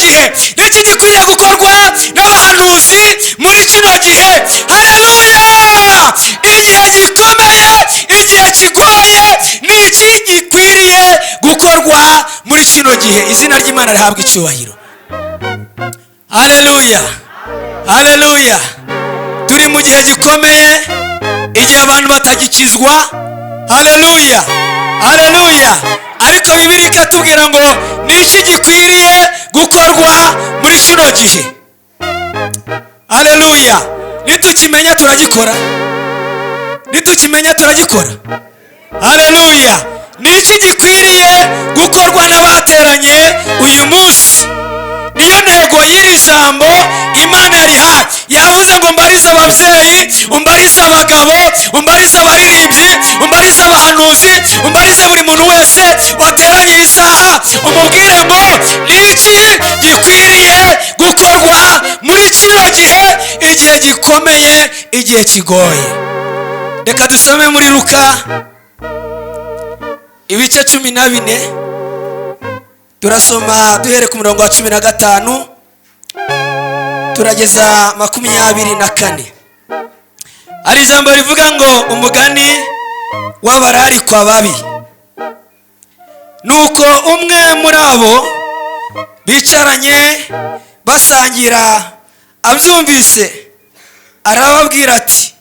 gihe, n'iki gikwiriye gukorwa n'abahanuzi muri kino gihe. Haleluya! Igihe gikomeye, igihe kigoye, n'iki gikwiriye gukorwa muri kino gihe. Izina ry'Imana rihabwa icyubahiro. Haleluya, haleluya. Turi mu gihe gikomeye, igihe abantu batagikizwa. Haleluya, haleluya. Ariko Bibiliya ikatubwira ngo n'iki gikwiriye gukorwa muri kino gihe. Haleluya. Nitukimenya turagikora, nitukimenya turagikora. Haleluya. N'iki gikwiriye gukorwa n'abateranye uyu munsi. Niyo ntego y'iri jambo Imana yarihaye. Yavuze ngo mbarize ababyeyi, umbarize abagabo, umbarize abaririmbyi, umbarize abahanuzi, umbarize buri muntu wese wateranye iyi saha, umubwire ngo n'iki gikwiriye gukorwa muri kino gihe, igihe gikomeye, igihe kigoye. Reka dusome muri Luka ibice 14. Turasoma duhere ku murongo wa 15 turageza 24. Hari ijambo rivuga ngo umugani w'abararikwa babi. Nuko umwe muri abo bicaranye basangira abyumvise, arababwira ati,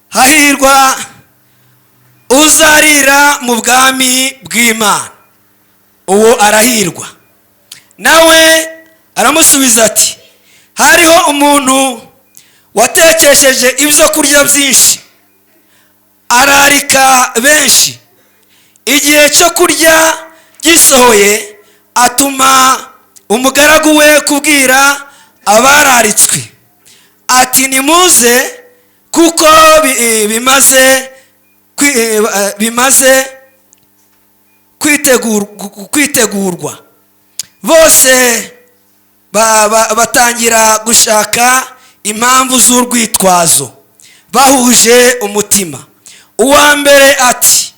hahirwa uzarira mu bwami bw'Imana. Uwo arahirwa. Nawe aramusubiza ati, hariho umuntu watekesheje ibyo kurya byinshi, ararika benshi. Igihe cyo kurya gisohoye, atuma umugaragu we kubwira abararitswe ati, nimuze kuko bimaze kwitegurwa. Bose batangira gushaka impamvu z'urwitwazo, bahuje umutima. Uwa mbere ati,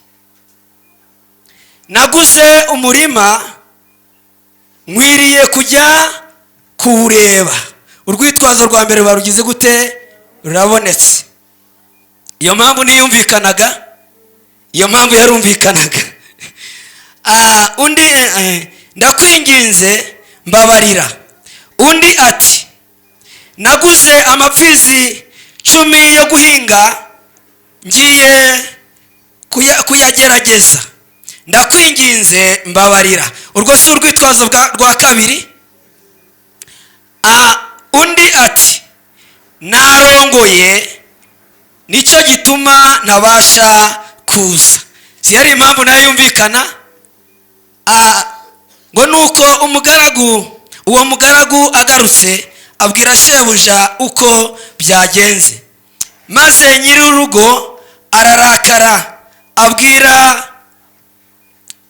naguze umurima, nkwiriye kujya kuwureba. Urwitwazo rwa mbere barugize gute? Rurabonetse. Iyo mpamvu ntiyumvikanaga, iyo mpamvu yarumvikanaga. Undi ndakwinginze mbabarira. Undi ati, naguze amapfizi 10 yo guhinga, ngiye kuyagerageza, ndakwinginze mbabarira. Urwo si urwitwazo rwa kabiri. Undi ati, narongoye, nicyo gituma ntabasha kuza. Si yari impamvu nayo yumvikana? Ngo nuko uwo mugaragu agarutse, abwira shebuja uko byagenze. Maze nyir'urugo ararakara, abwira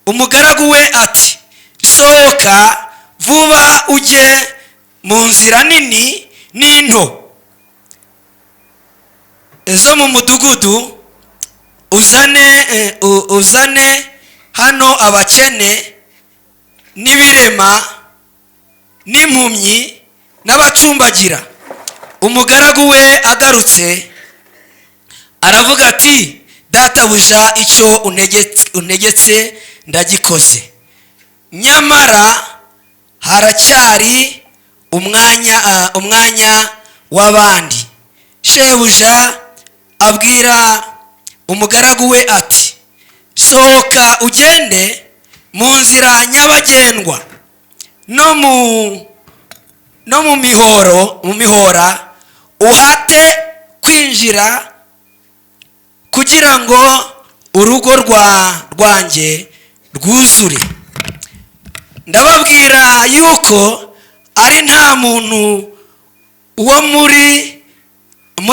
umugaragu we ati, sohoka vuba ujye mu nzira nini n'into zo mu mudugudu, uzane hano abakene n'ibirema n'impumyi n'abacumbagira. Umugaragu we agarutse aravuga ati, databuja, icyo untegetse ndagikoze, nyamara haracyari umwanya w'abandi. Shebuja abwira umugaragu we ati, sohoka ugende mu nzira nyabagendwa no mu mihora, uhate kwinjira, kugira ngo urugo rwanjye rwuzure. Ndababwira yuko ari nta muntu wo muri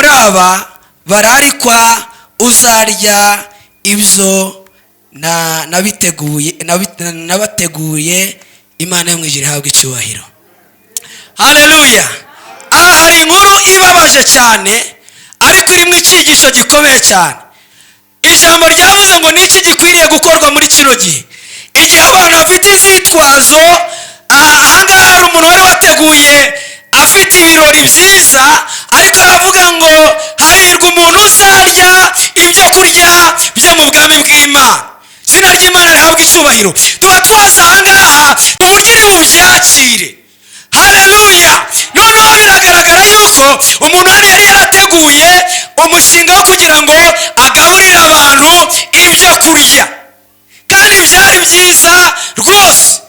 aba bararikwa uzarya ibyo nabateguye. Imana yo mu ijuru ihabwa icyubahiro. Haleluya. Aha hari inkuru ibabaje cyane, ariko irimo icyigisho gikomeye cyane. Ijambo ryavuze ngo n'iki gikwiriye gukorwa muri kino gihe. Igihe abantu bafite inzitwazo, ahangaha hari yiteguye afite ibirori byiza, ariko aravuga ngo hahirwa umuntu uzarya ibyo kurya byo mu bwami bw'Imana. izina ry'Imana rihabwa icyubahiro. tuba twaza ahangaha mu buryo uri bubyakire. haleluya. noneho biragaragara yuko umuntu hano yari yarateguye umushinga wo kugira ngo agaburire abantu ibyo kurya, kandi byari byiza rwose.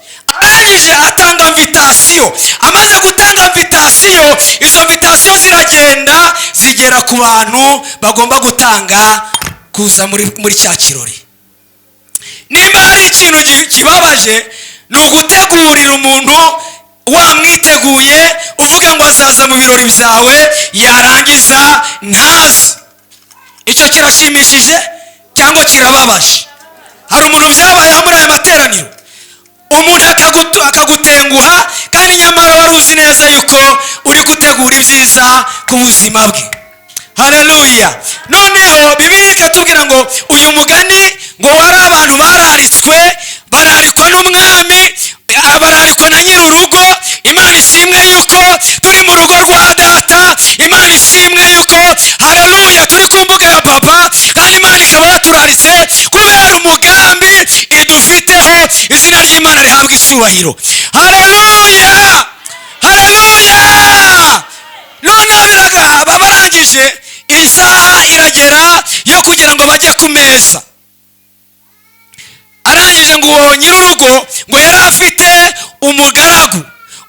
arangije atanga invitasiyo. amaze gutanga invitasiyo, izo invitasiyo ziragenda zigera ku bantu bagomba gutanga kuza muri cya kirori. nimba hari ikintu kibabaje, ni ugutegurira umuntu wamwiteguye uvuga ngo azaza mu birori byawe, yarangiza ntazi. icyo kirashimishije cyangwa kirababaje? hari umuntu byabayeho muri aya materaniro, umuntu akagutenguha, kandi nyamara wari uzi neza yuko uri gutegura ibyiza ku buzima bwe. haleluya. noneho Bibiliya ikatubwira ngo uyu mugani ngo wari abantu bararitswe n'umwami, bararikwa na nyir'urugo. Imana ishimwe yuko turi mu rugo rwa data. Imana ishimwe yuko haleluya turi ku mbuga ya papa, kandi Imana ikaba yaturaritse kubera umugambi idufiteho. izina ry'Imana rihabwa icyubahiro. haleluya haleluya. noneho barangije, isaha iragera yo kugira ngo bajye ku meza. arangije ngo uwo nyir'urugo ngo yari afite umugaragu.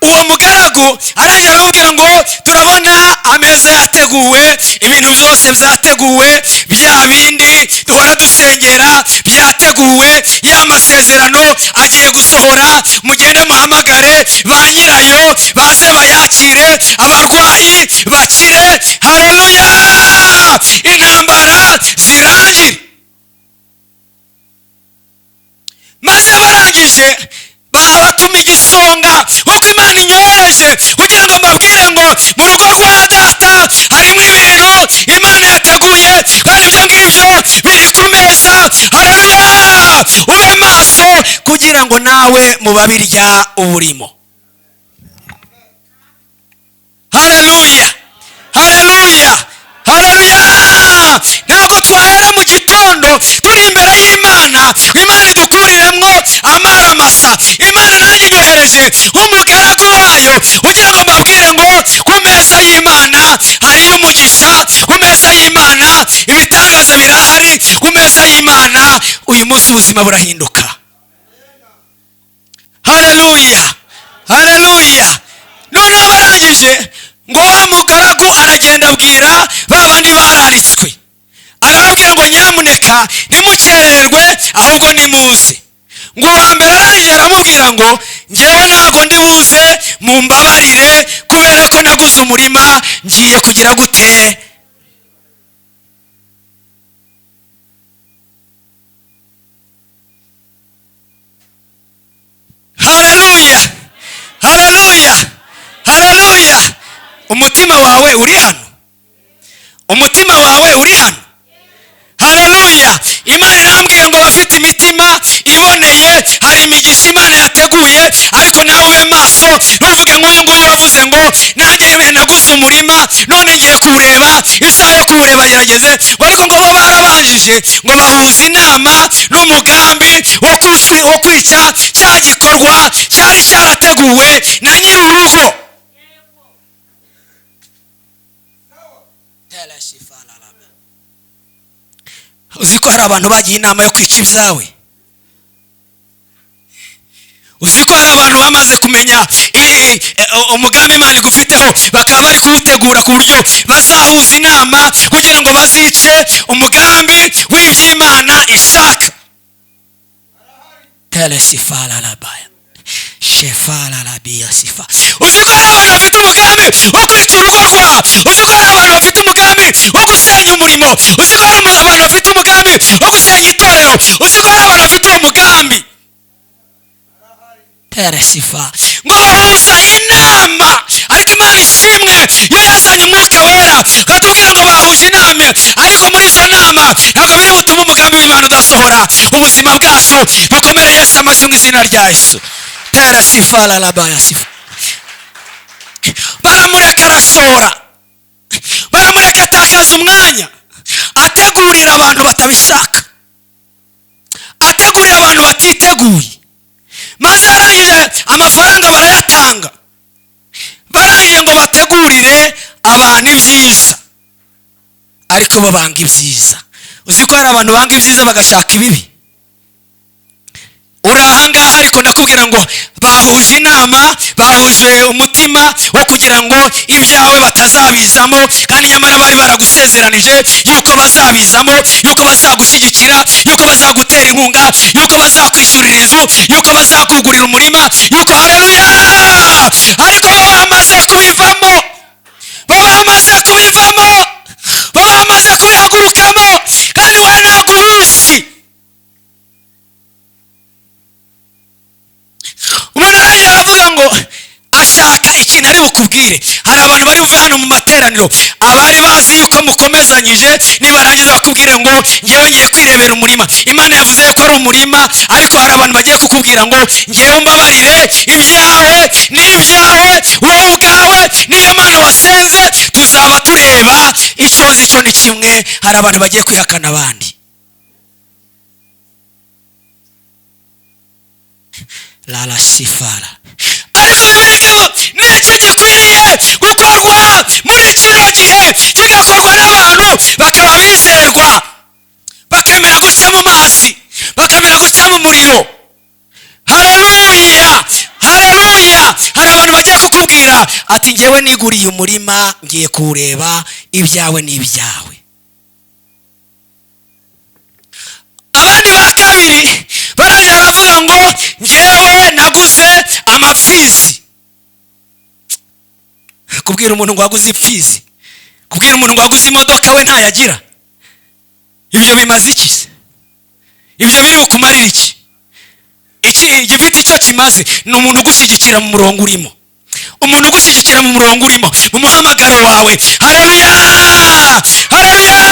uwo mugaragu arangije aramubwira ngo turabona ameza yateguwe, ibintu byose byateguwe, bya bindi duhora dusengera byateguwe, ya masezerano agiye gusohora. mugende muhamagare ba nyirayo baze bayakire, abarwayi bakire. haleluya. intambara zirangire. maze barangije batuma igisonga, nk'uko Imana inyohereje kugira ngo mbabwire ngo mu rugo rwa data harimo ibintu Imana yateguye, kandi ibyo ngibyo biri ku meza. haleluya. ube maso kugira ngo nawe mu babirya uburimo. haleluya haleluya haleluya. ntabwo twahera mu gitondo turi imbere y'Imana, Imana idukuriremo amaramasa. Imana nanjye inyohereje nk'umugaragu wayo kugira ngo mbabwire ngo ku meza y'Imana hariyo umugisha, ku meza y'Imana ibitangaza birahari, ku meza y'Imana uyu munsi ubuzima burahinduka. haleluya haleluya. noneho barangije ngo wa mugaragu aragenda abwira ba bandi bararitswe, arababwira ngo nyamuneka ntimukererwe, ahubwo nimuze. ngo uwa mbere arangije aramubwira ngo njyewe ntabwo ndi buze, mumbabarire kubera ko naguze umurima, ngiye kugira gute. haleluya haleluya haleluya. umutima wawe uri hano, umutima wawe uri hano. haleluya. Imana irambwira ngo abafite imitima iboneye hari imigisha Imana yateguye, ariko nawe ube maso. ntuvuge nk'uyu nguyu wavuze ngo nanjye naguze umurima, none ngiye kuwureba, isaha yo kuwureba yarageze. ariko ngo bo barabanjije ngo bahuza inama n'umugambi wo kwica cya gikorwa cyari cyarateguwe na nyir'urugo. uzi ko hari abantu bagiye inama yo kwica ibyawe? uzi ko hari abantu bamaze kumenya umugambi Imana igufiteho, bakaba bari kuwutegura ku buryo bazahuza inama kugira ngo bazice umugambi w'iby'Imana ishaka. uzi ko hari abantu bafite umugambi wo kwica urugo rwawe. uzi ko hari abantu bafite umugambi wo gusenya umurimo. uzi ko hari abantu bafite umugambi wo gusenya itorero. uzi ko hari abantu bafite uwo mugambi. ngo bahuza inama, ariko Imana ishimwe yo yazanye umwuka wera akatubwira ngo bahuje inama, ariko muri izo nama ntabwo biri butuma umugambi w'Imana udasohora. ubuzima bwacu bukomere Yesu amashyi mu izina rya Yesu. baramureka arashora, baramureka atakaza umwanya, ategurira abantu batabishaka, ategurira abantu batiteguye, maze arangije amafaranga barayatanga, barangije ngo bategurire abantu ibyiza, ariko bo banga ibyiza. Uzi ko hari abantu banga ibyiza bagashaka ibibi? uri ahangaha ariko ndakubwira ngo bahuje inama, bahuje umutima wo kugira ngo ibyawe batazabizamo, kandi nyamara bari baragusezeranije yuko bazabizamo, yuko bazagushyigikira, yuko bazagutera inkunga, yuko bazakwishyurira inzu, yuko bazakugurira umurima, yuko haleluya, ariko bo bamaze kubivamo, bo bamaze kubivamo, bo bamaze kubihagurukamo, kandi we ntabwo ubizi. Umuntu arangije aravuga ngo ashaka ikintu ari bukubwire. Hari abantu bari buve hano mu materaniro, abari bazi yuko mukomezanyije, nibarangiza bakubwire ngo ngewe ngiye kwirebera umurima. Imana yavuze ko ari umurima, ariko hari abantu bagiye kukubwira ngo ngewe mbabarire, ibyawe n'ibyawe, wowe ubwawe niyo Mana wasenze tuzaba tureba, icyo nzi cyo ni kimwe. Hari abantu bagiye kwihakana abandi. Lala shifara. Ariko bibarikaba n'iki gikwiriye gukorwa muri kino gihe, kigakorwa n'abantu bakaba bizerwa, bakemera guca mu mazi, bakemera guca mu muriro. Haleluya, haleluya. Hari abantu bagiye kukubwira ati ngewe niguriye umurima, ngiye kuwureba, ibyawe n'ibyawe. Abandi ba kabiri barangije baravuga ngo ngewe naguze amapfizi. Kubwira umuntu ngo waguze ipfizi, kubwira umuntu ngo waguze imodoka we ntayagira, ibyo bimaze iki? Ibyo biri bukumarira iki? Igifite icyo kimaze ni umuntu ugushyigikira mu murongo urimo, umuntu ugushyigikira mu murongo urimo, mu muhamagaro wawe. Haleluya, haleluya.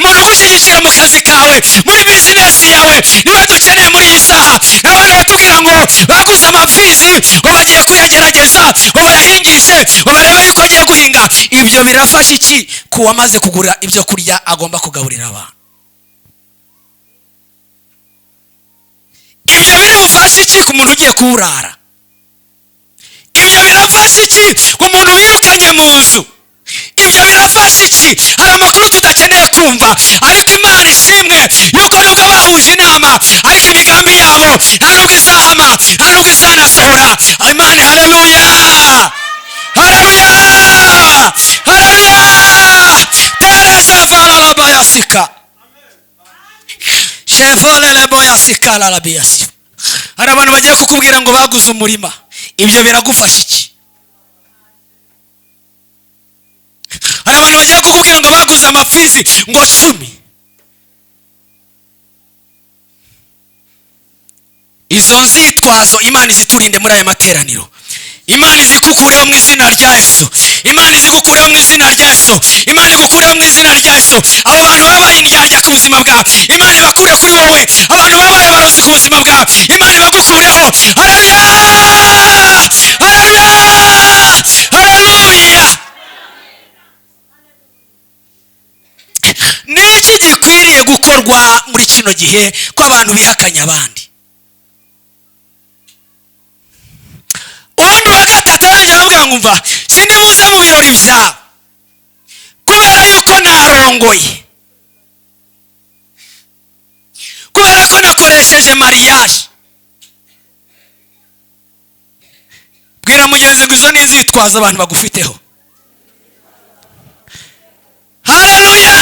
Umuntu ugushyigikira mu kazi kawe, muri bizinesi yawe, niwe dukeneye muri iyi saha. N'abandi bakubwira ngo baguze amapfizi, ngo bagiye kuyagerageza, ngo bayahingishe, ngo barebe yuko agiye guhinga. Ibyo birafasha iki ku wamaze kugura ibyo kurya agomba kugaburira abantu? Ibyo biri bufashe iki ku muntu ugiye kuwurara? Ibyo birafasha iki ku muntu wirukanye mu nzu? Ibyo birafasha iki? Hari amakuru tudakeneye kumva, ariko Imana ishimwe yuko nubwo bahuje inama, ariko imigambi yabo nta nubwo izahama, nta nubwo izanasohora. Imana, haleluya, haleluya, haleluya. Tereza vala bayasika, shevole lebo yasika la biasi. Hari abantu bagiye kukubwira ngo baguze umurima, ibyo biragufasha iki? Hari abantu bagiye kukubwira ngo baguze amapfizi ngo 10. Izo nzitwazo Imana iziturinde muri aya materaniro. Imana izikukureho mu izina rya Yesu, Imana izikukureho mu izina rya Yesu, Imana igukureho mu izina rya Yesu. Abo bantu babaye indyarya ku buzima bwawe, Imana ibakure kuri wowe. Abantu babaye barozi ku buzima bwawe, Imana ibagukureho. Haleluya, haleluya, haleluya. Niki gikwiriye gukorwa muri kino gihe ko abantu bihakanya abandi? Uwundi wa gatatu arangije aravuga ngo umva, sindi buze mu birori byawe kubera yuko narongoye, kubera ko nakoresheje mariage. Bwira mugenzi ngo izo ni inzitwazo abantu bagufiteho. Haleluya.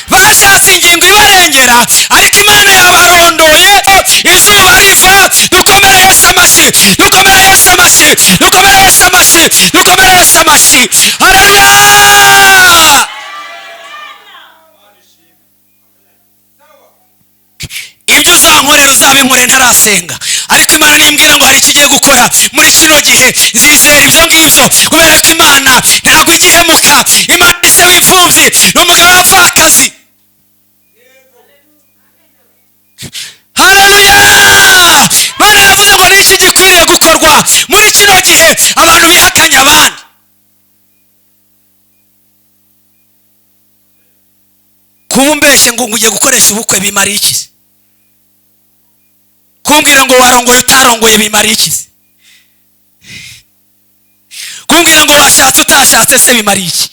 Bashatse ingingo ibarengera, ariko Imana yabarondoye, izuba riva. Dukomere Yesu amashyi, dukomere Yesu amashyi, dukomere Yesu amashyi, dukomere Yesu amashyi. Haleluya. Ibyo uzankorera uzabinkorera ntarasenga, ariko Imana nimbwira ngo hari ikigiye gukora muri kino gihe, nzizera ibyo ngibyo, kubera ko Imana ntabwo igihemuka. Imana ise w'imfubyi n'umugabo w'abapfakazi. Haleluya. Imana yavuze ngo niki gikwiriye gukorwa muri kino gihe abantu bihakanya abandi. mbajije ngo ujye gukoresha ubukwe bimara iki? Kumbwira ngo warongoye utarongoye bimara iki? Kumbwira ngo washatse utashatse se bimara iki?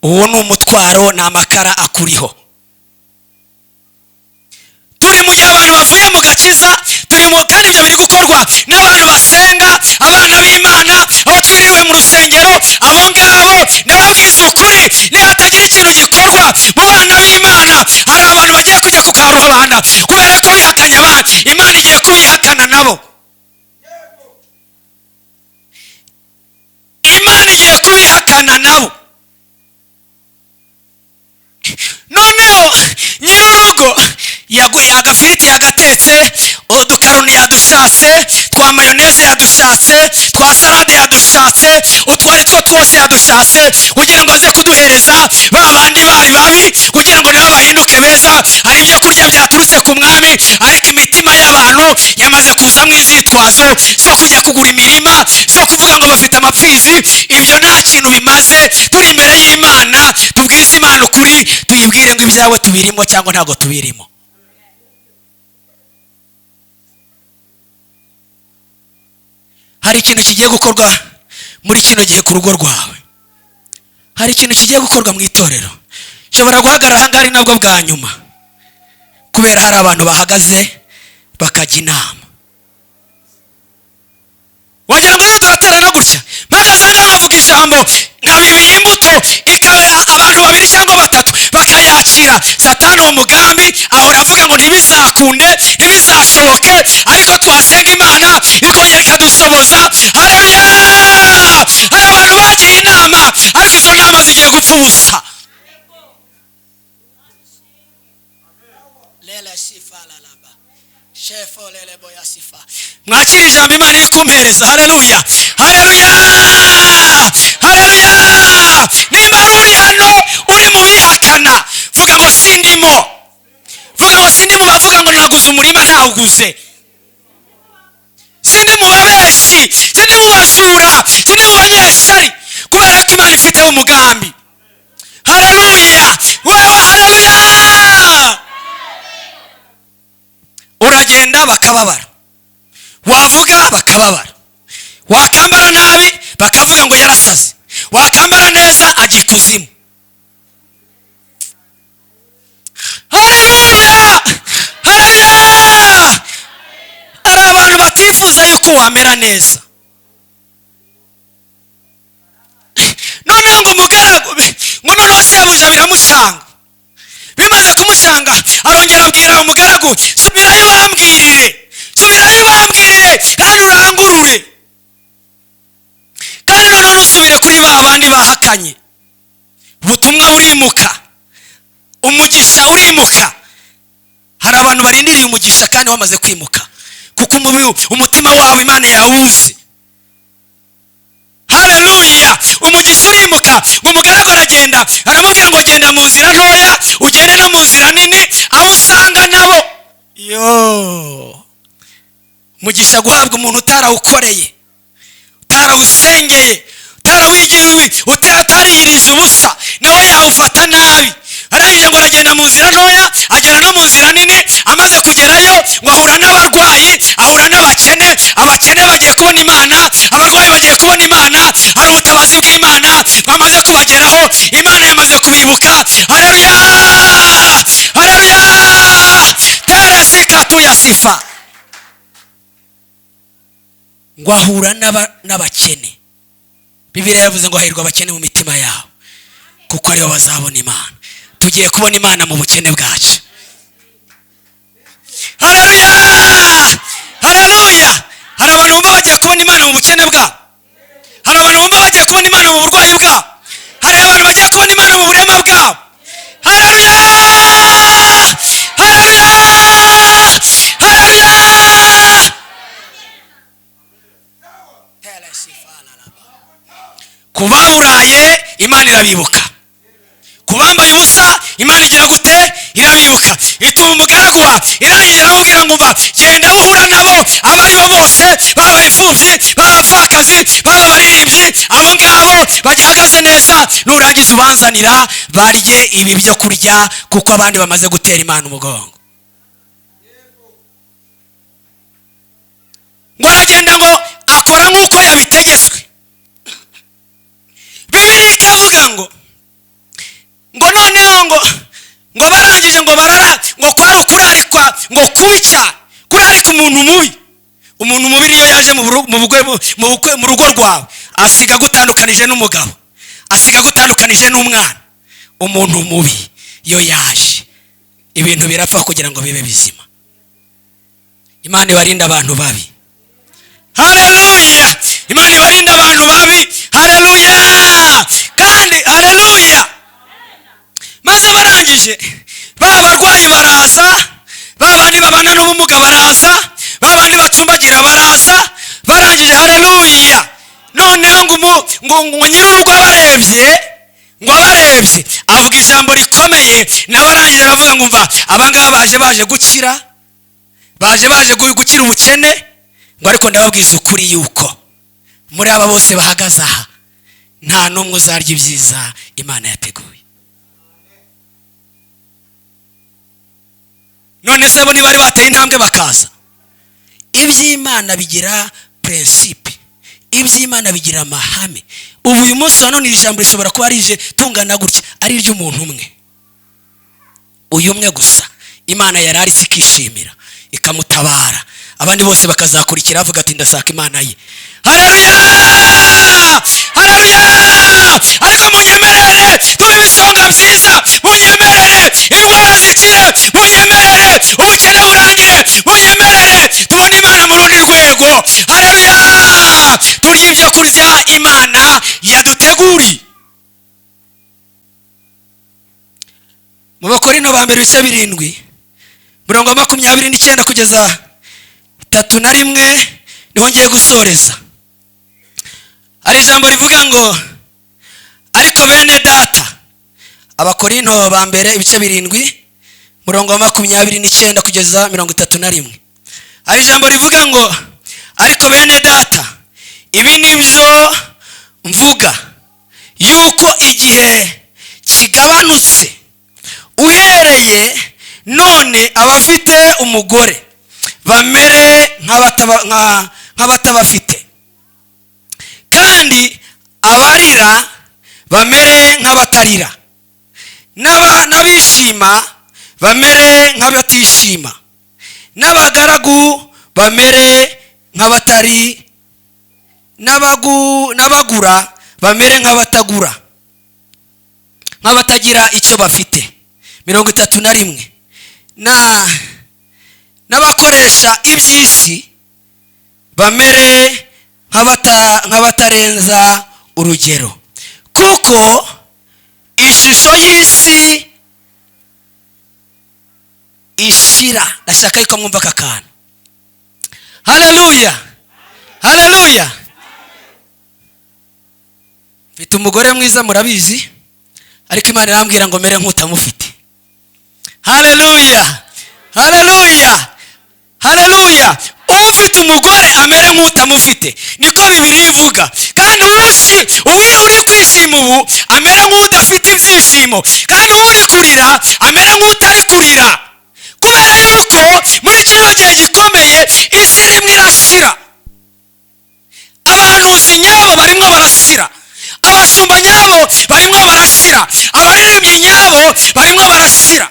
Uwo ni umutwaro, ni amakara akuriho. Turi mu gihe abantu bavuye mu gakiza, kandi ibyo biri gukorwa n'abantu basenga, abana b'Imana, aho twiriwe mu rusengero. Abo ngabo ndababwiza ukuri, nihatagira ikintu gikorwa mu bana b'Imana, hari abantu bagiye kujya ku karubanda kubera ko bihakanye abana. Imana igiye kubihakana nabo. Imana igiye kubihakana nabo. Noneho nyir'urugo yaguye agafiriti yagatetse, udukaroni yadushatse, twa mayoneze yadushatse, twa salade yadushatse, utwo ari two twose yadushatse kugira ngo aze kuduhereza ba bandi bari babi kugira ngo nabo bahinduke beza. Hari ibyo kurya byaturutse ku mwami, ariko imitima y'abantu yamaze kuzamo inzitwazo zo kujya kugura imirima, zo kuvuga ngo bafite amapfizi. Ibyo nta kintu bimaze. Turi imbere y'Imana, tubwize Imana ukuri, tuyibwire ngo ibyawe tubirimo cyangwa ntabwo tubirimo. Hari ikintu kigiye gukorwa muri kino gihe ku rugo rwawe. Hari ikintu kigiye gukorwa mu itorero. Nshobora guhagarara aha ngaha ari nabwo bwa nyuma, kubera hari abantu bahagaze bakajya inama. Wagira ngo rero turaterana gutya, mpagaze aha ngaha nkavuga ijambo, nkabibira imbuto, abantu babiri cyangwa batatu bakayakira. Satani uwo mugambi ahora avuga ngo ntibizakunde, ntibizashoboke, ariko twasenga Imana ikongera ikadusoboza. Haleluya! Hari abantu bagiye inama, ariko izo nama zigiye gupfa ubusa. Mwakira ijambo Imana iri kumpereza. Haleluya! Haleluya! Haleluya! Nimba uri hano uri mu bihakana, vuga ngo sindimo. Vuga ngo sindimo. Bavuga ngo naguze umurima ntawuguze. Sindi mu babeshi, sindi mu bajura, sindi mu banyeshari, kubera ko Imana ifiteho umugambi. Haleluya! Wewe haleluya! Uragenda bakababara, wavuga bakababara, wakambara nabi bakavuga ngo yarasaze, wakambara neza ajya ikuzimu. Haleluya! Haleluya! Ari abantu batifuza yuko wamera neza. Noneho ngo umugaragu, ngo noneho shebuja biramucanga. Bimaze kumucanga, arongera abwira umugaragu, subirayo ubambwirire, subirayo ubambwirire kandi urangurure. Kandi noneho nusubire kuri ba bandi bahakanye. Ubutumwa burimuka, umugisha urimuka. Hari abantu barindiriye umugisha kandi wamaze kwimuka, kuko umutima wawe Imana yawuzi. Haleluya! Umugisha urimuka. Ngo umugaragu aragenda, aramubwira ngo genda mu nzira ntoya, ugende no mu nzira nini, aho usanga nabo. Umugisha guhabwa umuntu utarawukoreye, utarawusengeye, utariyirije ubusa, nawe yawufata nabi. Arangije ngo aragenda mu nzira ntoya, agera no mu nzira nini. Amaze kugerayo ngo ahura n'abarwayi, ahura n'abakene. Abakene bagiye kubona Imana, abarwayi bagiye kubona Imana. Hari ubutabazi bw'Imana bwamaze kubageraho, Imana yamaze kubibuka. Haleluya! Haleluya! Teresika tuyasifa. Ngo ahura n'abakene. Bibiliya yavuze ngo hahirwa abakene mu mitima yabo, kuko aribo bazabona Imana. Tugiye kubona Imana mu bukene bwacu. Haleluya! Haleluya! Hari abantu bumva bagiye kubona Imana mu bukene bwabo. Hari abantu bumva bagiye kubona Imana mu burwayi bwabo. Hari abantu bagiye kubona Imana mu burema bwabo. Haleluya! Haleluya! Haleluya! Kubaburaye Imana irabibuka, kubambaye ubusa Imana igira gute? Irabibuka. Ituma umugaragu irangije iramubwira ngo umva, genda uhura nabo abo ari bo bose, baba imfubyi, baba abapfakazi, baba abaririmbyi, abo ngabo bagihagaze neza, nurangiza ubanzanira barye ibi byo kurya, kuko abandi bamaze gutera Imana umugongo. ngo aragenda ngo akora nk'uko yabitegetswe. Bibiliya ikavuga ngo noneho ngo barangije ngo barara, ngo kwari kurarikwa ngo kubi cyane, kurarika umuntu mubi. Umuntu mubi niyo yaje mu rugo rwawe, asiga gutandukanije n'umugabo, asiga gutandukanije n'umwana. Umuntu mubi iyo yaje, ibintu birapfa kugira ngo bibe bizima. Imana ibarinde abantu babi. Haleluya! Imana ibarinde abantu babi. Haleluya! Kandi haleluya! Maze barangije, barwayi baraza, babandi babana n'ubumuga baraza, babandi batsumbagira baraza, barangije haleluya. Noneho ngo nyir'urugo abarebye, avuga ijambo rikomeye, nawe arangije aravuga ngo umva, abangaba baje gukira, baje gukira ubukene, ngo ariko ndababwiza ukuri yuko muri aba bose bahagaze aha nta n'umwe uzarya ibyiza Imana yateguye. None se bo ntibari bateye intambwe bakaza? Iby'Imana bigira principe, iby'Imana bigira amahame. Ubu uyu munsi wa none iri jambo rishobora kuba rije tungana gutya, ari iry'umuntu umwe, uyu umwe gusa. Imana yarari zikishimira ikamutabara, abandi bose bakazakurikira avuga ati ndashaka Imana ye. Haleluya! Haleluya! Ariko munyemerere tube ibisonga byiza, munyemerere indwara zikire, munyemerere ubukene burangire, munyemerere tubone Imana mu rundi rwego. Haleluya! Turye ibyo kurya Imana yaduteguriye. Mu Bakorinto ba mbere ibice 7 murongo 29 kugeza 31 niho ngiye gusoreza. Ari ijambo rivuga ngo ariko bene data. Abakorinto ba mbere ibice 7 murongo 29 kugeza 31. Ari ijambo rivuga ngo ariko bene data, ibi nibyo mvuga, yuko igihe kigabanutse. Uhereye none abafite umugore bamere nk'abatabafite, kandi abarira bamere nk'abatarira, n'abishima bamere nk'abatishima, n'abagaragu bamere nk'abatari, n'abagura bamere nk'abatagura, nk'abatagira icyo bafite. 31. N'abakoresha iby'isi bamere nk'abatarenza urugero, kuko ishusho y'isi ishira. Ndashaka yuko mwumva aka kantu. Haleluya! Haleluya! Mfite umugore mwiza murabizi, ariko Imana irambwira ngo mere nk'utamufite. Haleluya! Haleluya! Haleluya! Ufite umugore amere nk'utamufite, niko Bibiliya ivuga. Kandi uri kwishima ubu amere nk'udafite ibyishimo, kandi uri kurira amere nk'utari kurira, kubera yuko muri kino gihe gikomeye isi rimwe irashira. Abahanuzi nyabo barimo barashira, abashumba nyabo barimo barashira, abaririmbyi nyabo barimo barashira.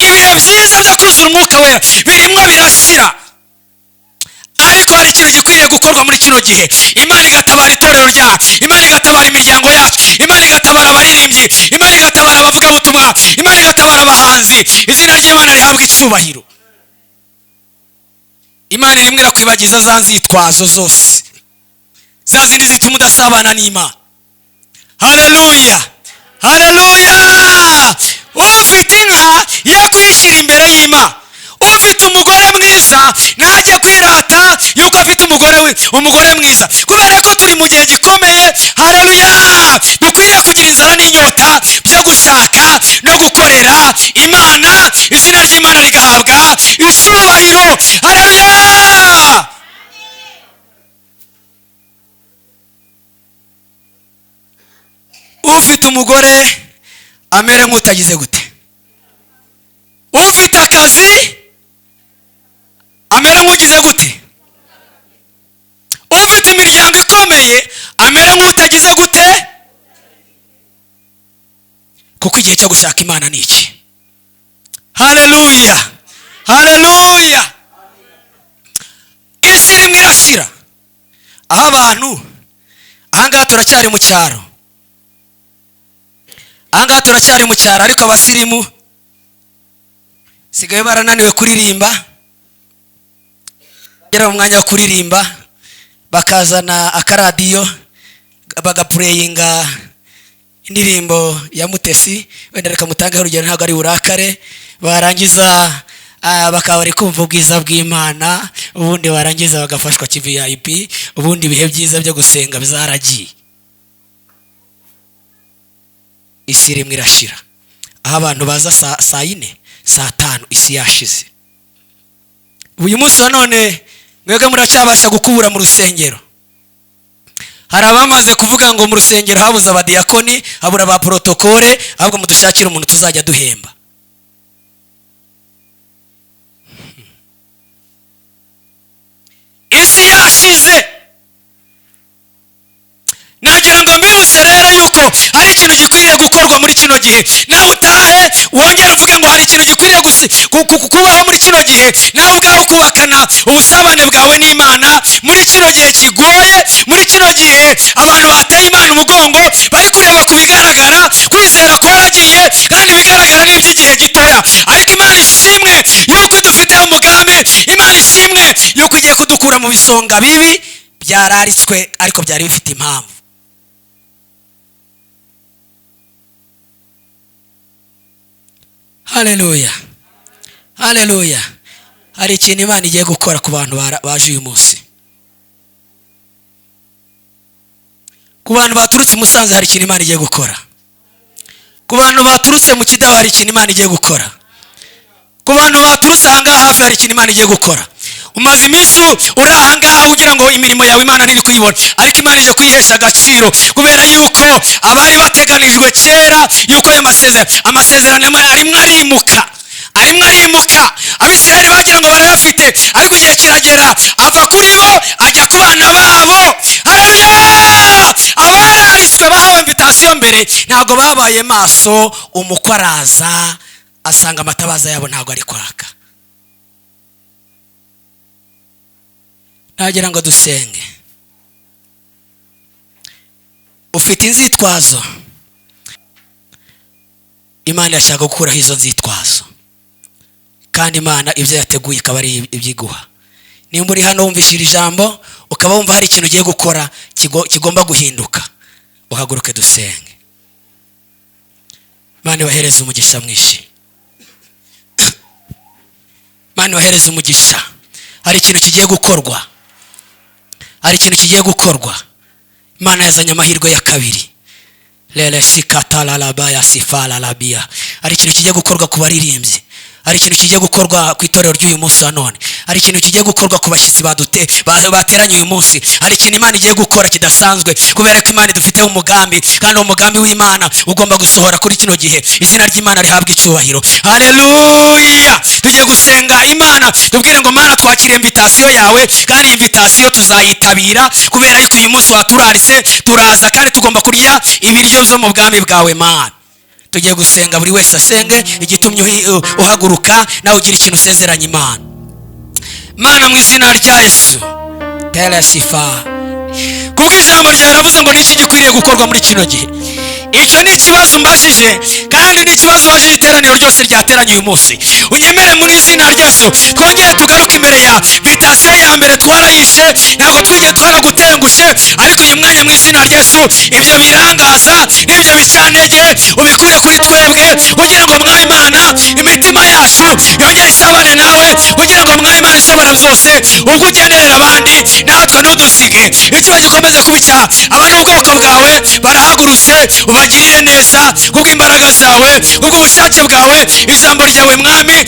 Ibihe byiza byo kuzura umwuka wera birimo birashira. Ariko hari ikintu gikwiriye gukorwa muri kino gihe. Imana igatabara itorero ryayo, Imana igatabara imiryango yacu, Imana igatabara abaririmbyi, Imana igatabara abavugabutumwa, Imana igatabara abahanzi. Izina ry'Imana rihabwa icyubahiro. Imana rimwe irakwibagiza za nzitwazo zose, za zindi zituma udasabana n'Imana. Haleluya! Haleluya! Ufite inka ye kwishyira imbere y'Imana, ufite umugore mwiza ntajye kwirata yuko afite umugore mwiza, kubera ko turi mu gihe gikomeye. Haleluya! Dukwiriye kugira inzara n'inyota byo gushaka no gukorera Imana, izina ry'Imana rigahabwa icyubahiro. Haleluya! ufite umugore amere nk'utagize gute, ufite akazi amere nk'ugize gute, ufite imiryango ikomeye amere nk'utagize gute, kuko igihe cyo gushaka Imana ni iki. Haleluya, haleluya. Isi irimo irashira, aho abantu, ahangaha turacyari mu cyaro, ahangaha turacyari mu cyaro, ariko abasirimu sigaye barananiwe kuririmba, bagera mu mwanya wo kuririmba bakazana akaradiyo bagapureyinga indirimbo ya Mutesi, wenda reka mutangeho urugero, ntabwo ari burakare, barangiza bakaba bari kumva ubwiza bw'Imana, ubundi barangiza bagafashwa VIP, ubundi ibihe byiza byo gusenga bizaragiye. Isi irimo irashira, aho abantu baza saa 4 saa 5 isi yashize. Uyu munsi wa none mwebwe muracyabasha gukubura mu rusengero. Hari abamaze kuvuga ngo mu rusengero habuze abadiyakoni, habura ba protokole, ahubwo mudushakire umuntu tuzajya duhemba. Isi yashize. Nagira ngo mbibutse rero yuko hari ikintu gikwiriye gukorwa muri kino gihe. Nawe utahe wongere uvuge ngo hari ikintu gikwiriye kubaho muri kino gihe, nawe ubwawe kubakana ubusabane bwawe n'Imana muri kino gihe kigoye, muri kino gihe abantu bateye Imana umugongo, bari kureba ku bigaragara, kwizera kwaragiye, kandi ibigaragara ni iby'igihe gitoya. Ariko Imana ishimwe yuko idufiteho umugambi, Imana ishimwe yuko igiye kudukura mu bisonga bibi byararitswe ariko byari bifite impamvu. Haleluya, haleluya. Hari ikintu Imana igiye gukora ku bantu baje uyu munsi. Ku bantu baturutse Musanze hari ikintu Imana igiye gukora. Ku bantu baturutse mu Kidaho hari ikintu Imana igiye gukora. Ku bantu baturutse ahangaha hafi hari ikintu Imana igiye gukora. Umaze iminsi uri ahangaha ugira ngo imirimo yawe Imana ntiri kuyibona, ariko Imana ije kwihesha agaciro, kubera yuko abari bateganijwe kera yuko ayo amasezerano arimo arimuka. Abisirayeli bagira ngo barayafite, ariko igihe kiragera ava kuri bo ajya ku bana babo. Haleluya. Abararitswe bahawe invitation mbere ntabwo babaye maso, umukwe araza asanga amatabaza yabo ntabwo ari kwaka. Nagira ngo dusenge. Ufite inzitwazo, Imana yashaka gukuraho izo nzitwazo, kandi Imana ibyo yateguye ikaba ari ibyiguha. Nimba uri hano wumvishira ijambo ukaba wumva hari ikintu ugiye gukora kigomba guhinduka, uhaguruke dusenge. Imana ibahereze umugisha mwinshi, Imana ibahereze umugisha. Hari ikintu kigiye gukorwa, hari ikintu kigiye gukorwa. Imana yazanye amahirwe ya kabiri. Lele sikatala labaya sifala labia. Hari ikintu kigiye gukorwa ku baririmbyi, hari ikintu kigiye gukorwa ku itorero ry'uyu munsi wa none, hari ikintu kigiye gukorwa ku bashyitsi bateranye uyu munsi. Hari ikintu Imana igiye gukora kidasanzwe, kubera ko Imana idufiteho umugambi, kandi uwo mugambi w'Imana ugomba gusohora kuri kino gihe. Izina ry'Imana rihabwa icyubahiro. Haleluya. Tugiye gusenga Imana, tubwire ngo Mana twakire invitation yawe, kandi invitation tuzayitabira, kubera yuko uyu munsi waturarise turaza, kandi tugomba kurya ibiryo byo mu bwami bwawe Mana. Tugiye gusenga, buri wese asenge igitumye uhaguruka, nawe ugira ikintu usezeranya Imana. Mana mu izina rya Yesu, teresifa, kuko ijambo ryawe ravuze ngo niki gikwiriye gukorwa muri kino gihe. Icyo ni ikibazo mbajije, kandi ni ikibazo ubajije iteraniro ryose ryateranye uyu munsi. Unyemere mu izina rya Yesu twongere tugaruke imbere ya invitation ya mbere twarayishe, ntabwo twigeze twaragutengushye, ariko uyu mwanya mu izina rya Yesu ibyo birangaza n'ibyo bicantege ubikure kuri twebwe, kugira ngo Mwami Imana imitima yacu yongere isabane nawe, kugira ngo Mwami Imana ushobora byose, ubwo ugenerera abandi natwe ntudusige. Icyubahiro gikomeze kuba icyaha. Aba ni ubwoko bwawe, barahagurutse, ubagirire neza kubw'imbaraga zawe, kubw'ubushake bwawe. Ijambo ryawe mwami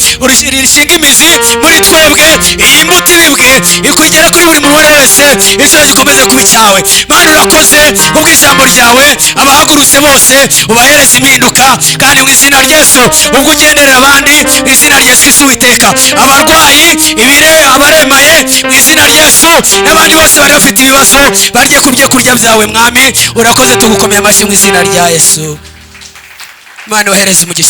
rishinga imizi muri twebwe, iyi mbuto ibibwe ikugera kuri buri muntu wese. Icyubahiro gikomeze kuba icyawe. Mana urakoze kubw'ijambo ryawe, abahagurutse bose ubahereza impinduka, kandi mu izina rya Yesu ubwo ugenderera abandi, mu izina rya Yesu Kristo Uwiteka, abarwayi, abaremaye, mu izina rya Yesu, n'abandi bose bari bafite ibibazo barye ku byo kurya byawe mwami. Urakoze, tugukomeye amashyi mu izina rya Yesu. Mana wohereze umugisha.